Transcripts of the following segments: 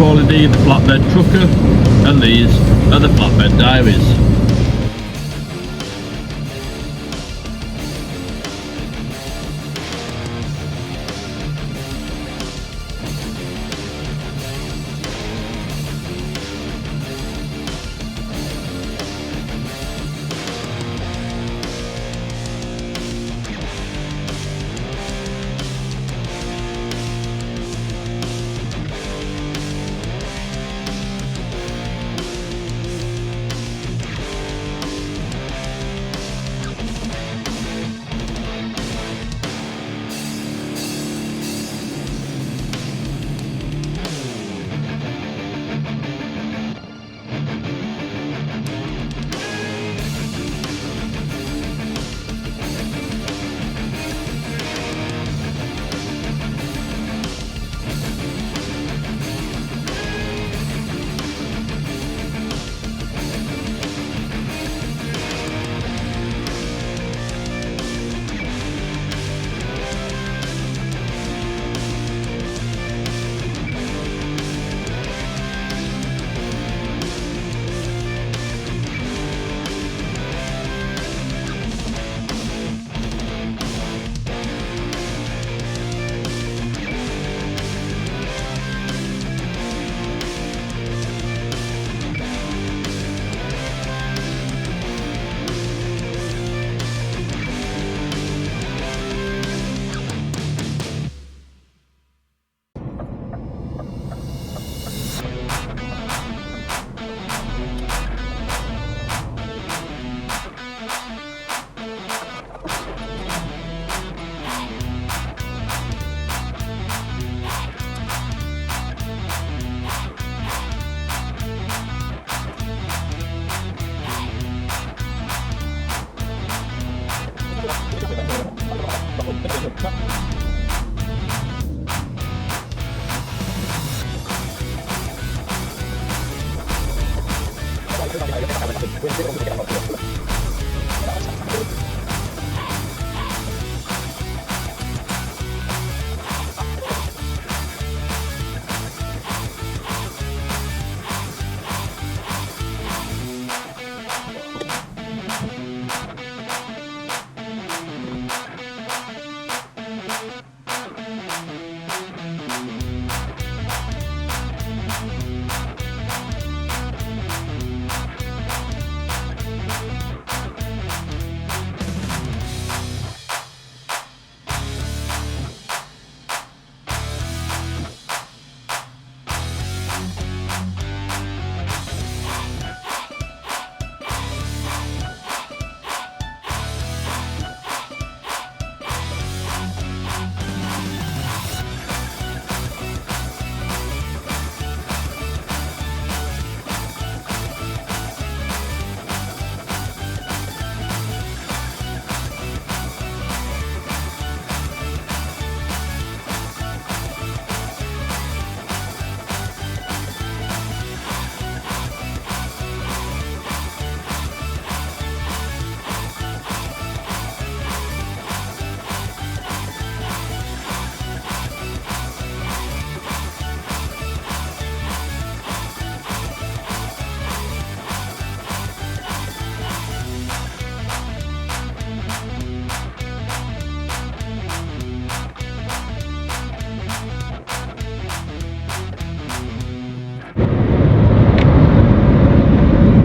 Paulie D, the flatbed trucker, and these are the flatbed diaries.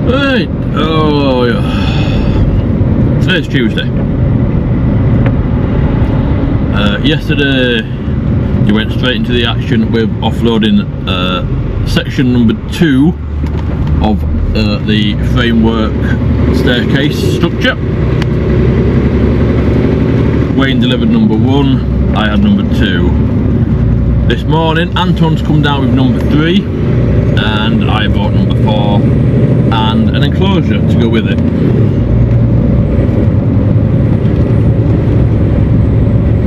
Right, oh yeah. Today's Tuesday. Yesterday you went straight into the action with offloading section number 2 of the framework staircase structure. Wayne delivered number 1, I had number 2. This morning Anton's come down with number 3 and I bought number 4 and an enclosure to go with it.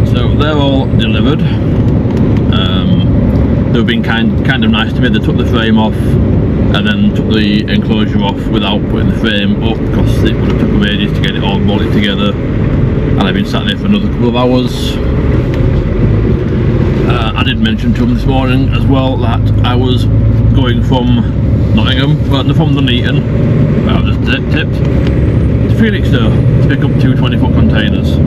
So they're all delivered. They've been kind of nice to me. They took the frame off and then took the enclosure off without putting the frame up because it would have took them ages to get it all bolted together, and I've been sat there for another couple of hours. I did mention to them this morning as well that I was going from Nottingham, well, from Nuneaton, where I was just tipped, to Felixstowe to pick up 2 20-foot containers.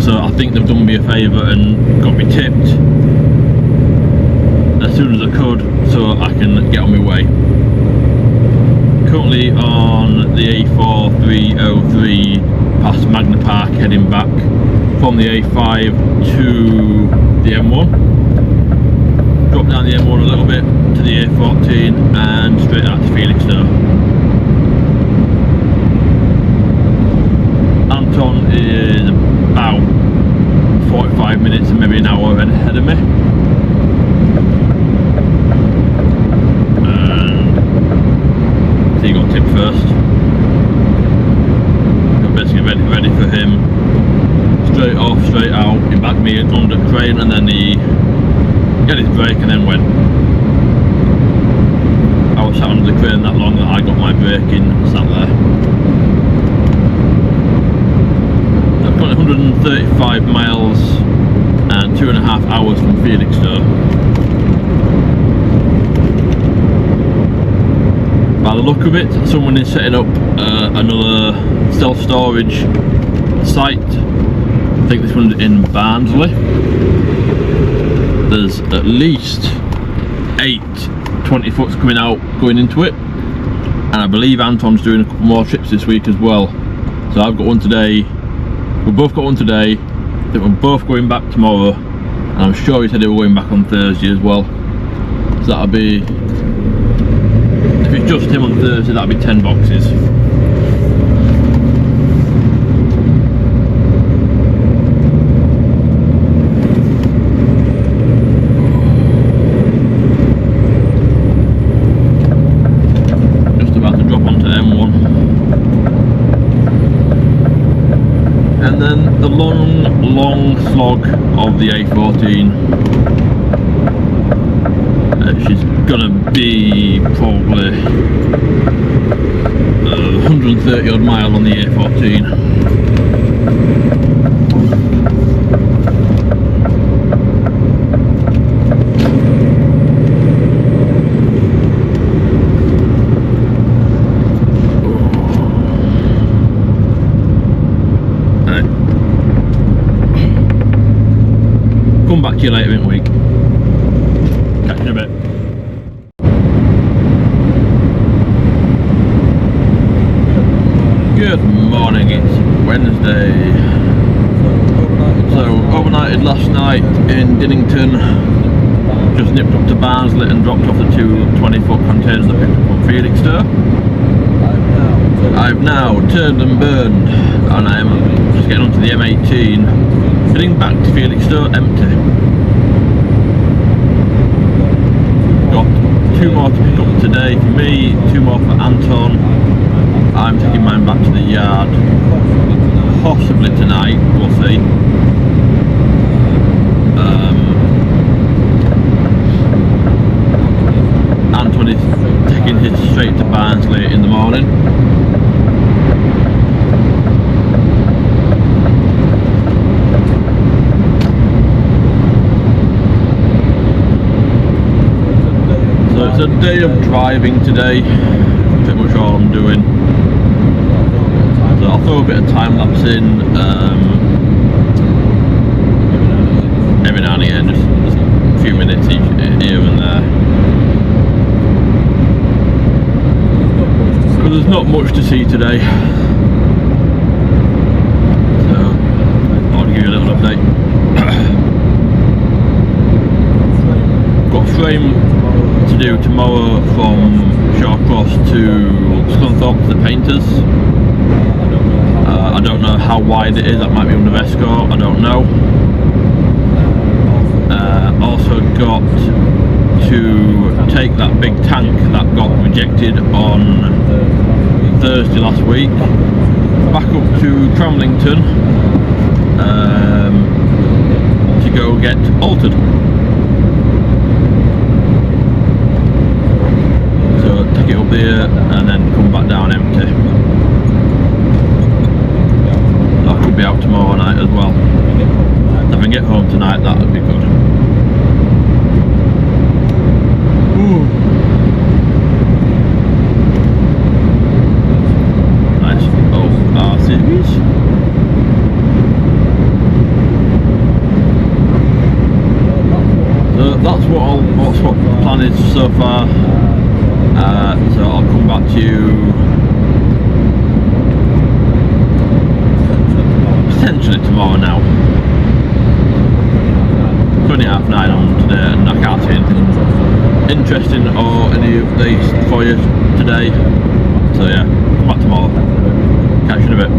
So I think they've done me a favour and got me tipped as soon as I could, so I can get on my way. Currently on the A4303 past Magna Park, heading back from the A5 to the M1. Drop down the M1 a little bit to the A14 and straight out to Felixstowe. Anton is about 45 minutes and maybe an hour ahead of me. And he got tipped first. Got basically ready for him. Straight off, straight out. He backed me under crane and then he got his brake and then went. I was sat under the crane that long that I got my brake in, sat there. I've got 135 miles and 2.5 hours from Felixstowe. By the look of it, someone is setting up another self-storage site. I think this one's in Barnsley. There's at least 8 20-foots coming out, going into it, and I believe Anton's doing a couple more trips this week as well. So I've got one today, we've both got one today, I think we're both going back tomorrow, and I'm sure he said they were going back on Thursday as well. So that'll be, if it's just him on Thursday, that'll be 10 boxes. Long slog of the A14. She's gonna be probably 130 odd mile on the A14. Come back to you later in the week. Catch you in a bit. Good morning, it's Wednesday. So overnighted last night in Dinnington, just nipped up to Barnsley and dropped off the 2 20-foot containers that picked up from Felixstowe. I've now turned and burned and I'm just getting onto the M18, heading back to Felixstowe empty. Got 2 more to pick up today for me, 2 more for Anton. I'm taking mine back to the yard, possibly tonight, we'll see. Anton is taking his straight to Barnsley in the morning. So it's a day of driving today, pretty much all I'm doing. So I'll throw a bit of time lapse in every now and again, just a few minutes each here and there. Because there's not much to see today. So I'll give you a little update. Got frame to do tomorrow from Shawcross to Scunthorpe to the painters. I don't know how wide it is, that might be under Vesco, I don't know. Also got to take that big tank that got rejected on Thursday last week back up to Cramlington to go get altered. So take it up there and then come back down empty. I could be out tomorrow night as well. If I can get home tonight, that would be good. Ooh. plan is so far. So I'll come back to you potentially tomorrow now. 9:20 on today, and I can't see anything interesting or any updates for you today. So yeah, come back tomorrow. Catch you in a bit.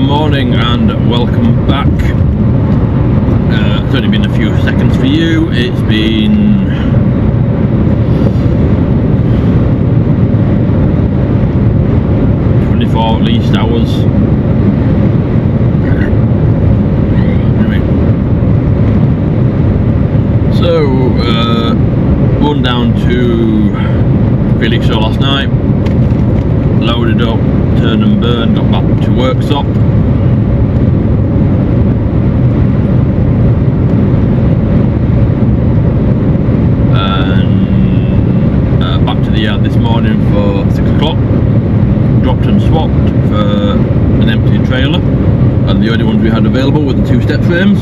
Morning and welcome back. It's only been a few seconds for you. It's been 24 at least hours. Anyway, so run down to Felixstowe last night, loaded up, turn and burn, got back to workshop. This morning for 6 o'clock, dropped and swapped for an empty trailer, and the only ones we had available were the 2 step frames.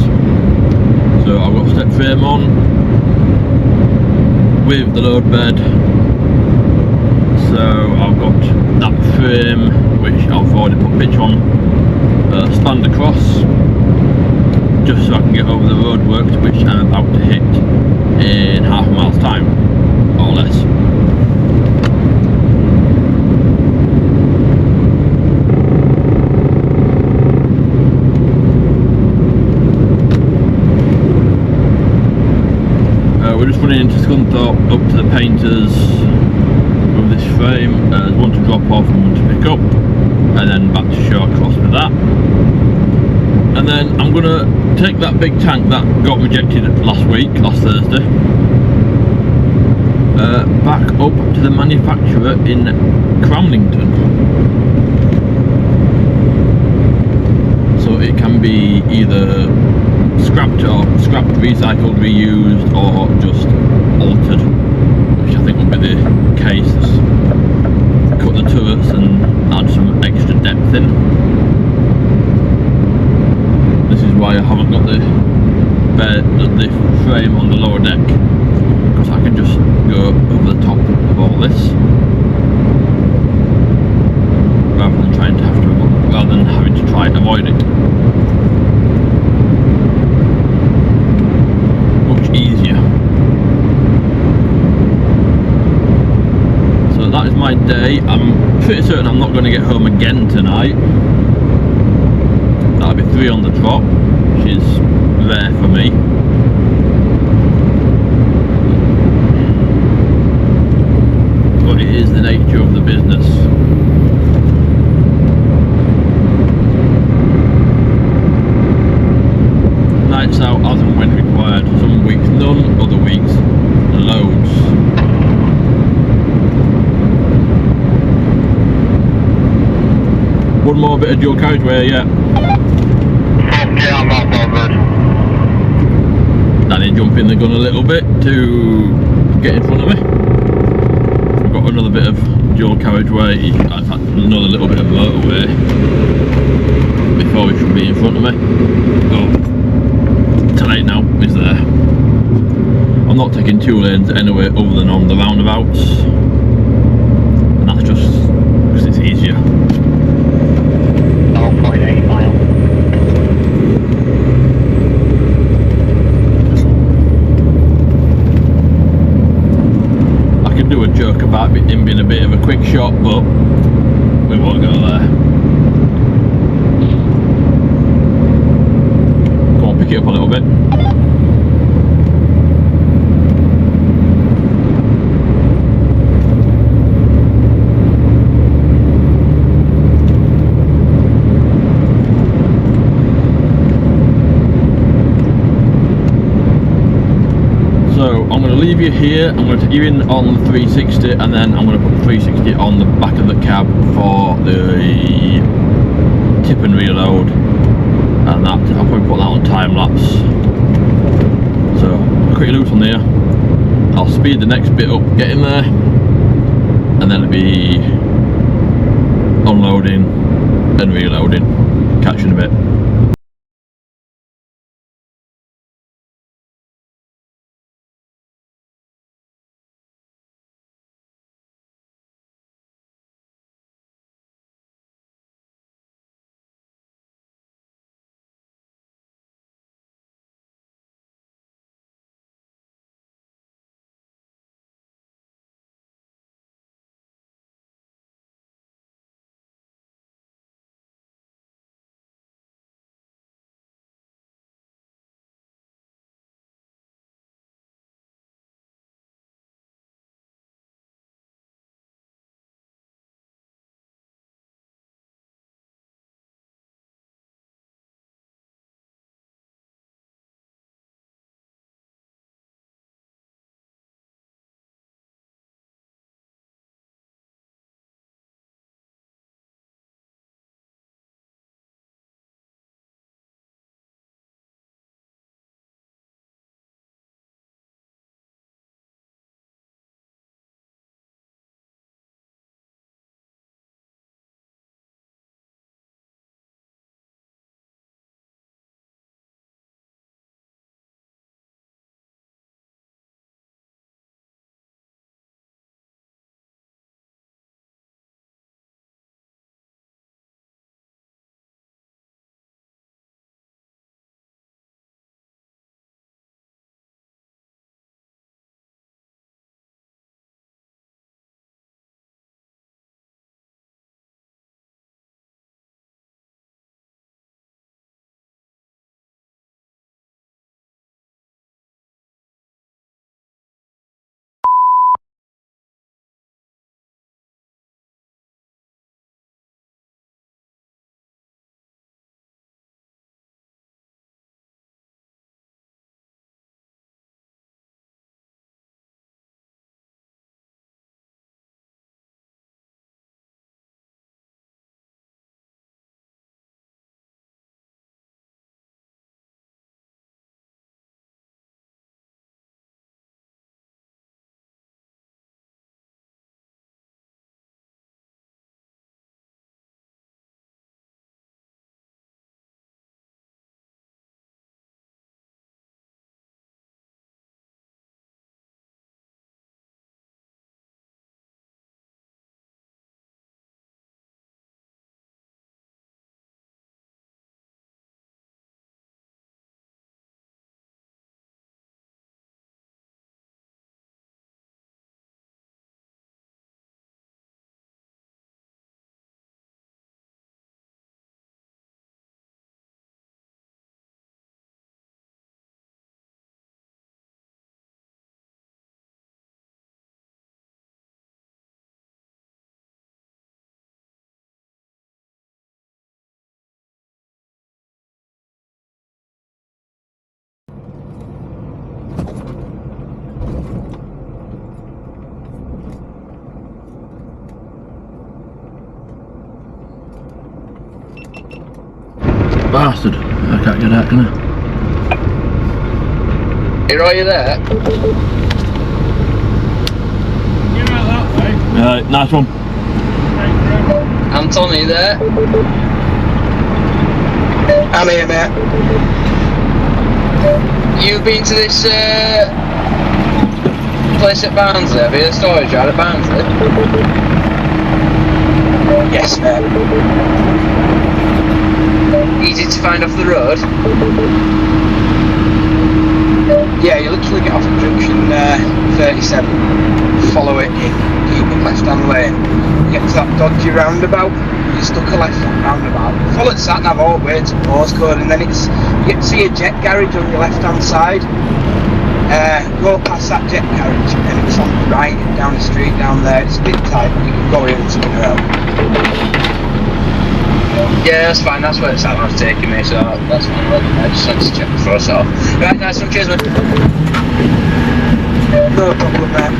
So I've got step frame on with the load bed, so I've got that frame which I've already put pitch on, spanned across just so I can get over the roadworks which I'm about to hit in half a mile's time or less. running into Scunthorpe up to the painters with this frame. There's one to drop off and one to pick up, and then back to Shawcross with that. And then I'm going to take that big tank that got rejected last Thursday, back up to the manufacturer in Cramlington. So it can be either scrapped, recycled, reused, or just altered, which I think will be the case. Cut the turrets and add some extra depth in. This is why I haven't got the frame on the lower deck, because I can just go over the top of all this rather than having to try and avoid it. Much easier. So that is my day. I'm pretty certain I'm not going to get home again tonight. That'll be 3 on the trot, which is rare for me. But it is the nature of the business. Nights out as and when required. Some weeks none, other weeks loads. One more bit of dual carriageway, yeah. Yeah, I'm not bothered. Danny jumping the gun a little bit to get in front of me. We've got another bit of dual carriageway, in fact another little bit of motorway before he should be in front of me. Oh, tonight now is there. I'm not taking 2 lanes anyway other than on the roundabouts, and that's just because it's easier. 0.8 mile. Do a joke about him being a bit of a quick shot, but we won't go there. Go on, pick it up a little bit. So I'm going to leave you here. I'm going to take you in on the 360, and then I'm going to put the 360 on the back of the cab for the tip and reload, and that I'll probably put that on time lapse. So quickly loose on there. I'll speed the next bit up, get in there, and then it'll be unloading and reloading. Catch you in a bit. Bastard. I can't get out, can I? Are you there? You're out that way. Nice one. Anton, are you there? I'm here, mate. You've been to this place at Barnsley, have you? The storage yard at Barnsley? Yes, mate. Easy to find off the road? Yeah, you literally get off at junction 37, follow it in, keep it left hand lane, you get to that dodgy roundabout, you stuck a left hand roundabout, follow the sat nav all the way to postcode, and then you get to see a jet garage on your left hand side. Go past that jet garage and it's on the right down the street down there. It's a bit tight, but you can go in and spin around. Yeah, that's fine, that's where the sat nav's taking me, so that's fine. I just wanted to check before, so. Right, nice one, cheers, mate. No problem, mate.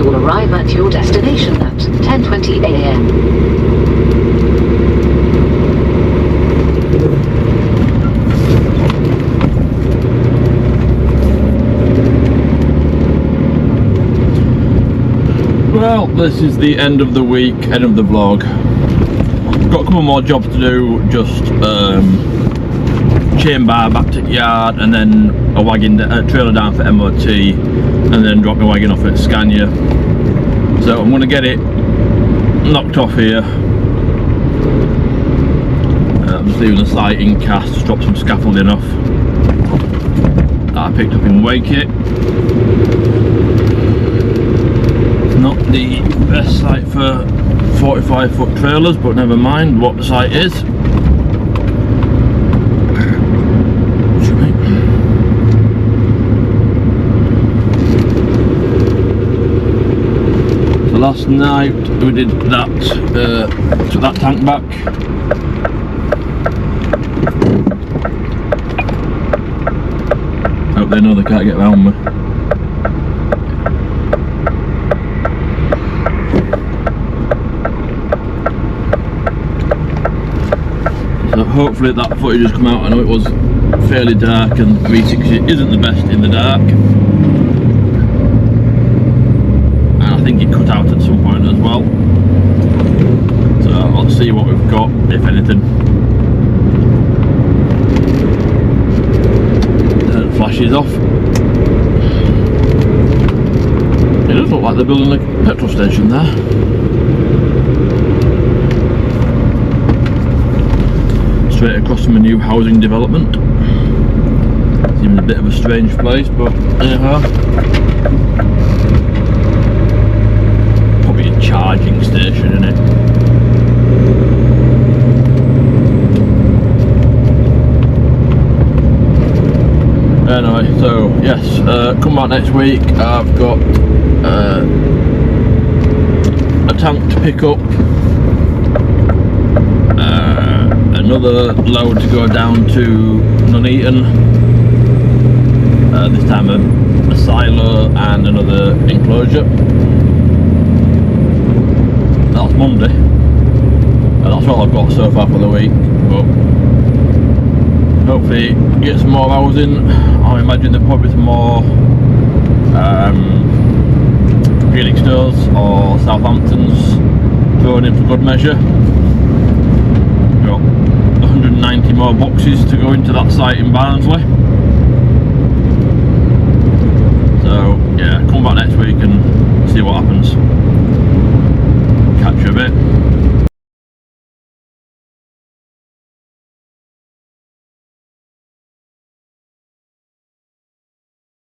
Arrive at your destination at 10:20 a.m. Well, this is the end of the week, end of the vlog. Got a couple more jobs to do, just chain bar back to the yard, and then a wagon, trailer down for MOT, and then drop my wagon off at Scania. So I'm going to get it knocked off here. I'm just leaving the site in cast, drop some scaffolding off that I picked up in Wakey. Not the best site for 45-foot trailers, but never mind what the site is. So last night we did that, took that tank back. Hope they know they can't get round me. So hopefully that footage has come out. I know it was fairly dark and 360 isn't the best in the dark. And I think it cut out at some point as well. So let's see what we've got, if anything. Flashes off. It does look like they're building a petrol station there. Straight across from a new housing development. Seems a bit of a strange place, but anyhow. Probably a charging station, isn't it? Anyway, so yes, come back next week. I've got a tank to pick up, another load to go down to Nuneaton, this time a silo and another enclosure. That's Monday, and that's all I've got so far for the week, but hopefully get some more hours in. I imagine there'll probably some more Felixstowe's or Southampton's thrown in for good measure. Got 190 more boxes to go into that site in Barnsley.